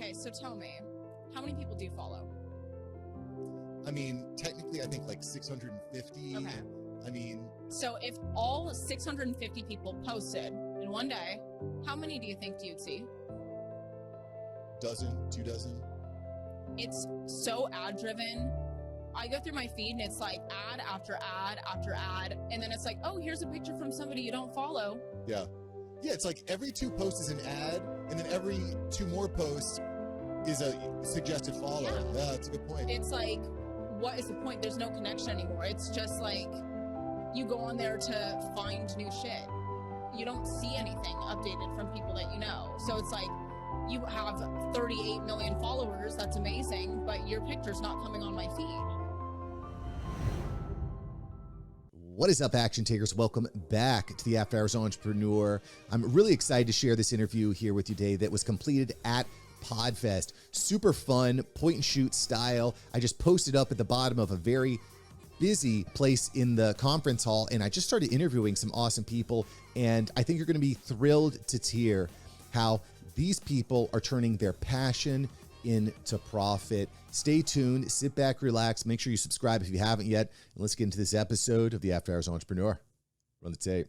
Okay, so tell me, how many people do you follow? I mean, technically, I think like 650. Okay. I mean, So if all 650 people posted in one day, how many do you think you'd see? dozen, 2 dozen. It's so ad driven. I go through my feed and it's like ad after ad after ad. And then it's like, oh, here's a picture from somebody you don't follow. Yeah. Yeah, it's like every 2 posts is an ad, and then every 2 more posts is a suggested follow. Yeah. Yeah, that's a good point. It's like, what is the point? There's no connection anymore. It's just like you go on there to find new shit. You don't see anything updated from people that you know. So it's like you have 38 million followers. That's amazing, but your picture's not coming on my feed. What is up, action takers? Welcome back to the After Hours Entrepreneur. I'm really excited to share this interview here with you today that was completed at PodFest. Super fun, point and shoot style. I just posted up at the bottom of a very busy place in the conference hall, and I just started interviewing some awesome people, and I think you're going to be thrilled to hear how these people are turning their passion into profit. Stay tuned, sit back, relax, make sure you subscribe if you haven't yet, and let's get into this episode of the After Hours Entrepreneur. Run the tape.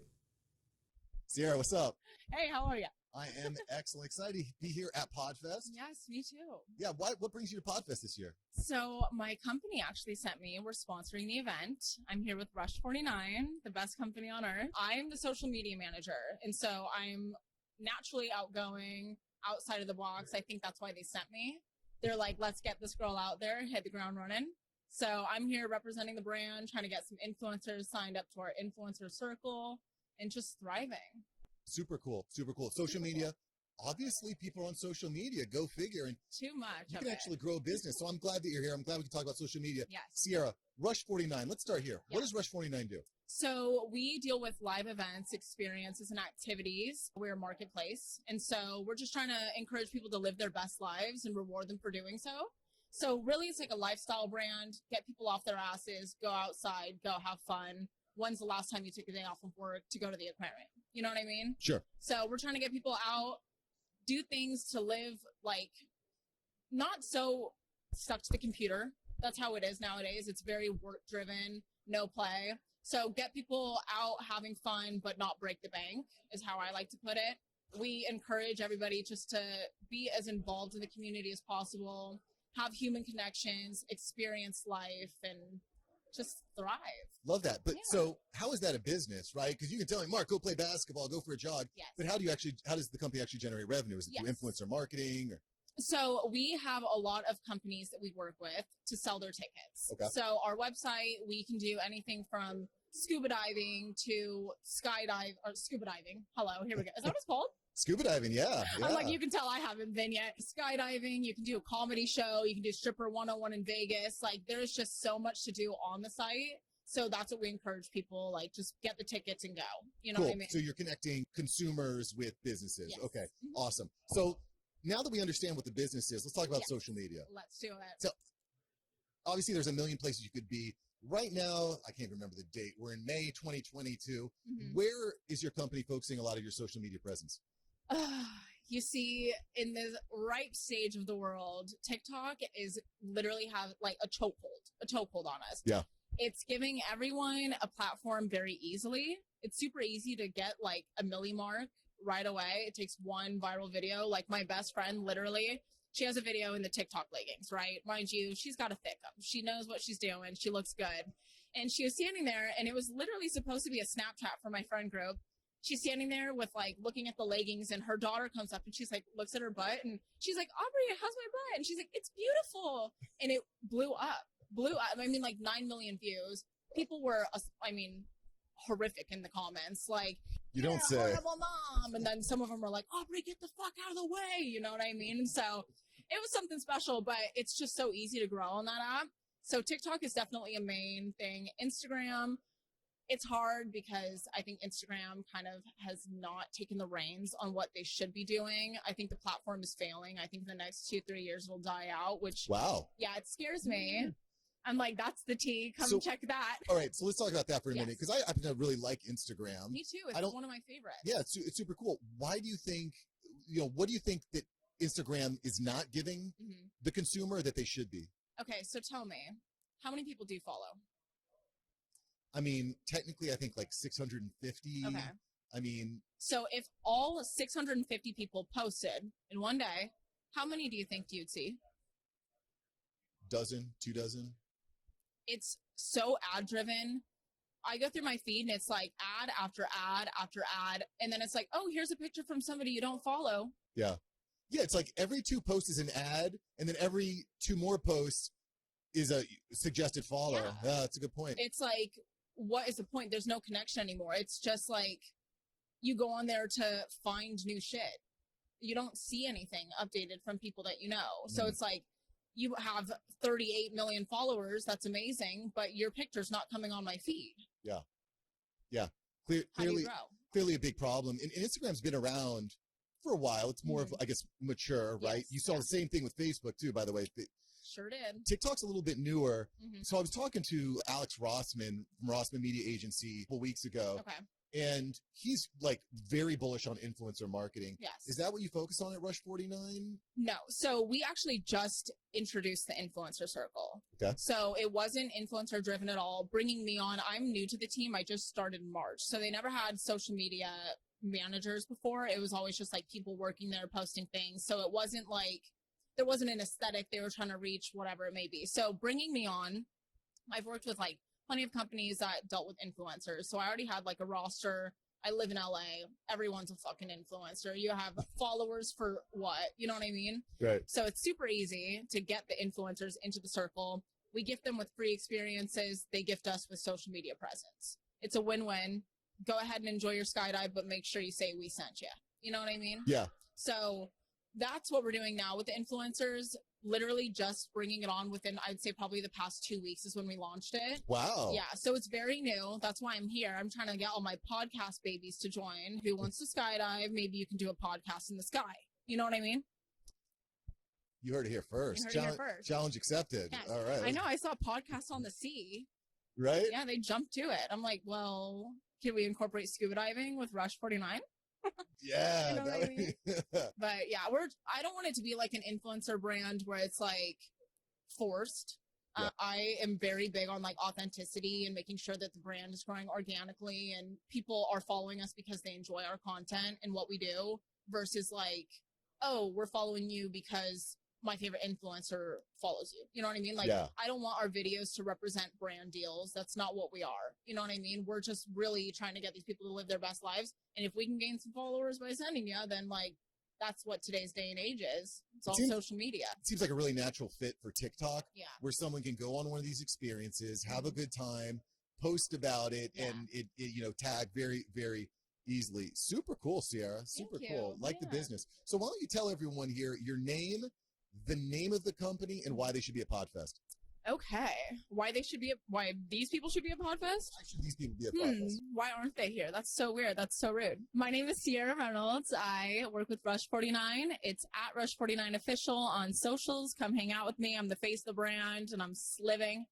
Sierra, what's up? Hey, how are you? I am excellent. Excited to be here at PodFest. Yes, me too. Yeah, what brings you to PodFest this year? So my company actually sent me, we're sponsoring the event. I'm here with Rush 49, the best company on earth. I'm the social media manager. And so I'm naturally outgoing, outside of the box. I think that's why they sent me. They're like, let's get this girl out there, hit the ground running. So I'm here representing the brand, trying to get some influencers signed up to our influencer circle and just thriving. Super cool. Super cool. Social media. Obviously, people are on social media. Go figure. And Too much. you of can it. actually grow a business. So I'm glad that you're here. I'm glad we can talk about social media. Yes. Sierra, Rush 49. Let's start here. Yeah. What does Rush 49 do? So we deal with live events, experiences, and activities. We're a marketplace. And so we're just trying to encourage people to live their best lives and reward them for doing so. So really, it's like a lifestyle brand. Get people off their asses, go outside, go have fun. When's the last time you took a day off of work to go to the aquarium? You know what I mean? Sure. So we're trying to get people out, do things to live like not so stuck to the computer. That's how it is nowadays. It's very work driven, no play. So get people out having fun, but not break the bank is how I like to put it. We encourage everybody just to be as involved in the community as possible, have human connections, experience life, and just thrive. Love that. But Yeah. so how is that a business, right? Because you can tell me, Mark, go play basketball, go for a jog. Yes. But how does the company actually generate revenue? Is it through Yes. influencer marketing? Or? So we have a lot of companies that we work with to sell their tickets. Okay. So our website, we can do anything from scuba diving to skydive or scuba diving. Hello, here we go. Is that what it's called? Scuba diving, yeah. I'm like, you can tell I haven't been yet. Skydiving, you can do a comedy show, you can do Stripper 101 in Vegas. Like, there's just so much to do on the site. So that's what we encourage people, like, just get the tickets and go. You know Cool. what I mean? So you're connecting consumers with businesses. Yes. Okay, Mhm. awesome. So now that we understand what the business is, let's talk about Yes. social media. Let's do it. So obviously there's a million places you could be. Right now, I can't remember the date. We're in May 2022. Mhm. Where is your company focusing a lot of your social media presence? You see, in the right stage of the world, TikTok is literally have like a chokehold on us. Yeah. It's giving everyone a platform very easily. It's super easy to get like a milli mark right away. It takes one viral video. Like my best friend, literally, she has a video in the TikTok leggings, right? Mind you, she's got a thick up. She knows what she's doing. She looks good. And she was standing there, and it was literally supposed to be a Snapchat for my friend group. She's standing there with like looking at the leggings, and her daughter comes up and she's like, looks at her butt, and she's like, Aubrey, how's my butt? And she's like, it's beautiful. And it blew up. I mean, like 9 million views. People were, horrific in the comments. Like, You don't say. horrible mom. And then some of them were like, Aubrey, get the fuck out of the way. You know what I mean? And so it was something special, but it's just so easy to grow on that app. So TikTok is definitely a main thing. Instagram, it's hard because I think Instagram kind of has not taken the reins on what they should be doing. I think the platform is failing. I think the next 2-3 years will die out, which, Wow. yeah, it scares me. I'm like, that's the tea. Come So- check that. All right, so let's talk about that for a Yes. minute, because I happen to really like Instagram. Me too. It's I don't- one of my favorites. Yeah, it's super cool. Why do you think, what do you think that Instagram is not giving the consumer that they should be? Okay, so tell me, how many people do you follow? I mean, technically, I think like 650. Okay. I mean, so if all 650 people posted in one day, how many do you think you'd see? Dozen, 2 dozen. It's so ad driven. I go through my feed and it's like ad after ad after ad. And then it's like, oh, here's a picture from somebody you don't follow. Yeah. Yeah, it's like every 2 posts is an ad, and then every 2 more posts is a suggested follow. Yeah, that's a good point. It's like, what is the point? There's no connection anymore. It's just like you go on there to find new shit. You don't see anything updated from people that you know. So it's like you have 38 million followers. That's amazing, but your picture's not coming on my feed. Yeah. Yeah. Clearly a big problem. And Instagram's been around for a while. It's more of, I guess, mature, right? Yes, You saw the same thing with Facebook too, by the way. Sure did. TikTok's a little bit newer. So I was talking to Alex Rossman from Rossman Media Agency a couple weeks ago. Okay. And he's like very bullish on influencer marketing. Yes. Is that what you focus on at Rush 49? No. So we actually just introduced the influencer circle. Okay. So it wasn't influencer driven at all. Bringing me on, I'm new to the team. I just started in March. So they never had social media managers before. It was always just like people working there, posting things. So it wasn't like, there wasn't an aesthetic they were trying to reach, whatever it may be. So bringing me on, I've worked with like plenty of companies that dealt with influencers. So I already had like a roster. I live in LA. Everyone's a fucking influencer. You have followers for what? You know what I mean? Right. So it's super easy to get the influencers into the circle. We gift them with free experiences. They gift us with social media presence. It's a win-win. Go ahead and enjoy your skydive, but make sure you say we sent you. You know what I mean? Yeah. So that's what we're doing now with the influencers. Literally just bringing it on within, I'd say probably the past 2 weeks is when we launched it. Wow. Yeah. So it's very new. That's why I'm here. I'm trying to get all my podcast babies to join. Who wants to skydive? Maybe you can do a podcast in the sky. You know what I mean? You heard it here first. Challenge accepted. Yes. All right. I know. I saw podcasts on the sea. Right? Yeah. They jumped to it. I'm like, well, can we incorporate scuba diving with Rush 49? Yeah. You know what I mean? But yeah, I don't want it to be like an influencer brand where it's like forced. Yeah. I am very big on like authenticity and making sure that the brand is growing organically and people are following us because they enjoy our content and what we do versus like, oh, we're following you because my favorite influencer follows you. You know what I mean? Like, I don't want our videos to represent brand deals. That's not what we are. You know what I mean? We're just really trying to get these people to live their best lives. And if we can gain some followers by sending you, then like, that's what today's day and age is. It's all social media. It seems like a really natural fit for TikTok. Yeah. Where someone can go on one of these experiences, have a good time, post about it, and it tag very, very easily. Super cool, Sierra. Super cool. Like the business. So why don't you tell everyone here your name, the name of the company, and why they should be at PodFest? Okay. Why these people should be at PodFest? Why should these people be at PodFest? Why aren't they here? That's so weird. That's so rude. My name is Sierra Reynolds. I work with Rush 49. It's at Rush 49 Official on socials. Come hang out with me. I'm the face of the brand, and I'm living.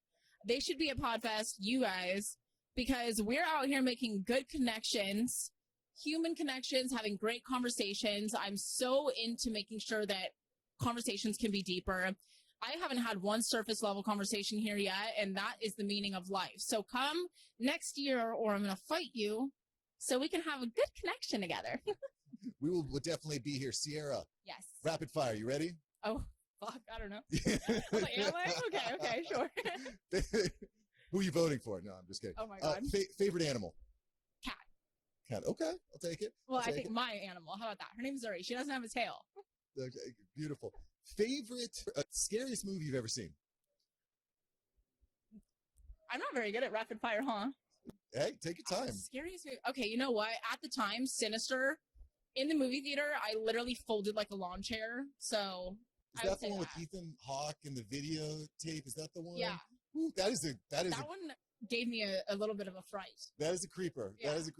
They should be at PodFest, you guys, because we're out here making good connections, human connections, having great conversations. I'm so into making sure that conversations can be deeper. I haven't had one surface level conversation here yet, and that is the meaning of life. So come next year or I'm going to fight you so we can have a good connection together. We'll definitely be here. Sierra. Yes. Rapid fire. You ready? Oh, fuck. I don't know. I'm like, am I? Okay, sure. Who are you voting for? No, I'm just kidding. Oh my God. Favorite animal? Cat. Cat. Okay. I'll take it. Well, I think my animal. How about that? Her name's Zuri. She doesn't have a tail. Okay, beautiful. Favorite, scariest movie you've ever seen? I'm not very good at rapid fire, huh? Hey, take your time. Scariest movie. Okay, you know what? At the time, Sinister, in the movie theater, I literally folded like a lawn chair. So is that the one with Ethan Hawke in the videotape? Is that the one? Yeah. Ooh, that one gave me a little bit of a fright. That is a creeper. Yeah. I was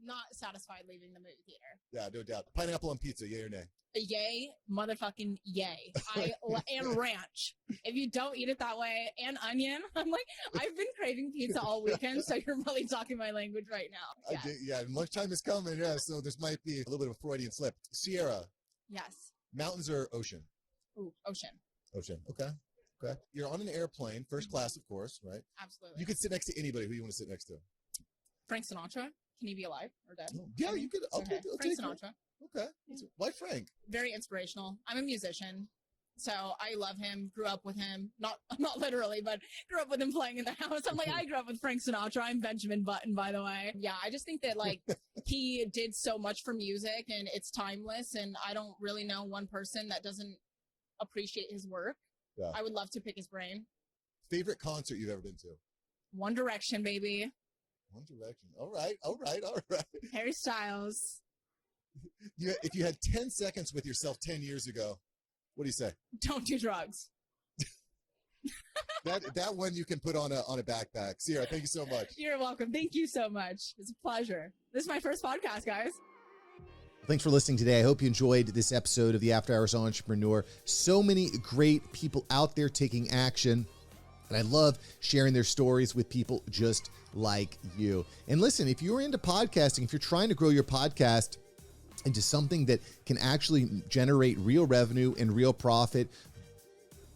not satisfied leaving the movie theater. Yeah, no doubt. Pineapple on pizza, yay or nay? Yay, motherfucking yay. And ranch. If you don't eat it that way, and onion. I'm like, I've been craving pizza all weekend, so you're really talking my language right now. Yes. Lunchtime is coming, yeah, so this might be a little bit of a Freudian slip. Sierra. Yes. Mountains or ocean? Ooh, ocean. Ocean. Okay. Okay. You're on an airplane, first class, of course, right? Absolutely. You could sit next to anybody. Who you want to sit next to? Frank Sinatra. Can he be alive or dead? Oh, yeah, you could. Okay. I'll Frank take it. Sinatra. Okay. Why Frank? Very inspirational. I'm a musician, so I love him. Grew up with him. Not literally, but grew up with him playing in the house. I'm like, I grew up with Frank Sinatra. I'm Benjamin Button, by the way. Yeah, I just think that like he did so much for music, and it's timeless. And I don't really know one person that doesn't appreciate his work. Yeah. I would love to pick his brain. Favorite concert you've ever been to? One Direction, baby. One Direction. All right. Harry Styles. If you had 10 seconds with yourself 10 years ago, what do you say? Don't do drugs. That one you can put on a backpack. Sierra, thank you so much. You're welcome. Thank you so much. It's a pleasure. This is my first podcast, guys. Thanks for listening today. I hope you enjoyed this episode of the After Hours Entrepreneur. So many great people out there taking action. And I love sharing their stories with people just like you. And listen, if you're into podcasting, if you're trying to grow your podcast into something that can actually generate real revenue and real profit,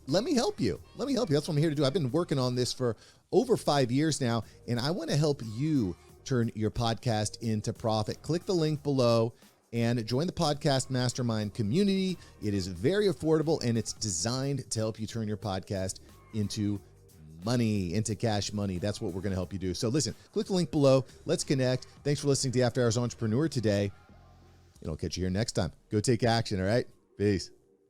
let me help you. That's what I'm here to do. I've been working on this for over 5 years now, and I want to help you turn your podcast into profit. Click the link below and join the Podcast Mastermind community. It is very affordable, and it's designed to help you turn your podcast into money, into cash money. That's what we're going to help you do. So listen, click the link below. Let's connect. Thanks for listening to the After Hours Entrepreneur today. And I'll catch you here next time. Go take action, all right? Peace.